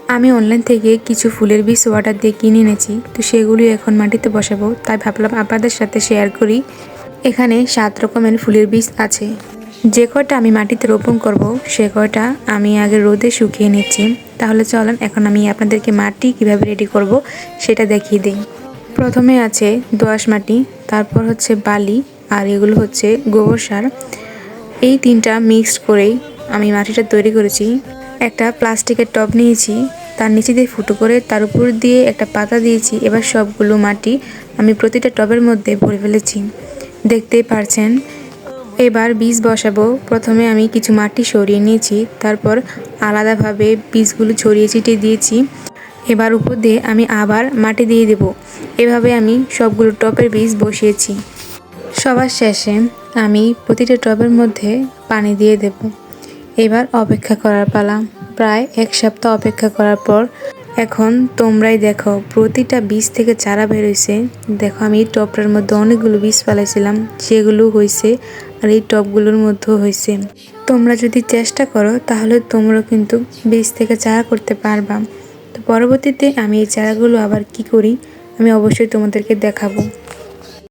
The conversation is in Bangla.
আমি অনলাইন থেকে কিছু ফুলের বীজ অর্ডার দিয়ে কিনে এনেছি, তো সেগুলি এখন মাটিতে বসাবো। তাই ভাবলাম আপনাদের সাথে শেয়ার করি। এখানে 7 রকমের ফুলের বীজ আছে। যে কয়টা আমি মাটিতে রোপণ করব সে কয়টা আমি আগে রোদে শুকিয়ে নিচ্ছি। তাহলে চলেন এখন আমি আপনাদেরকে মাটি কিভাবে রেডি করব সেটা দেখিয়ে দিই। প্রথমে আছে দোআঁশ মাটি, তারপর হচ্ছে বালি, আর এগুলো হচ্ছে গোবর সার। এই তিনটা মিক্সড করেই আমি মাটিটা তৈরি করেছি। একটা প্লাস্টিকের টব নিয়েছি, তার নিচে দিয়ে ফুটো করে তার উপর দিয়ে একটা পাতা দিয়েছি। এবার সবগুলো মাটি আমি প্রতিটা টবের মধ্যে ভরে ফেলেছি, দেখতেই পারছেন। এবার বীজ বসাবো। প্রথমে আমি কিছু মাটি সরিয়ে নিয়েছি, তারপর আলাদাভাবে বীজগুলো ছড়িয়ে ছিটিয়ে দিয়েছি। এবার উপর দিয়ে আমি আবার মাটি দিয়ে দেব। এভাবে আমি সবগুলো টবের বীজ বসিয়েছি। সবার শেষে আমি প্রতিটা টবের মধ্যে পানি দিয়ে দেব। এবার অপেক্ষা করার পালা। প্রায় 1 সপ্তাহ অপেক্ষা করার পর এখন তোমরাই দেখো প্রতিটা বীজ থেকে চারা বেরোইছে। দেখো আমি এই টবটার মধ্যে অনেকগুলো বীজ ফেলেছিলাম, সেগুলো হয়েছে, আর এই টবগুলোর মধ্যেও হয়েছে। তোমরা যদি চেষ্টা করো তাহলে তোমরা কিন্তু বীজ থেকে চারা করতে পারবা। তো পরবর্তীতে আমি এই চারাগুলো আবার কি করি আমি অবশ্যই তোমাদেরকে দেখাবো।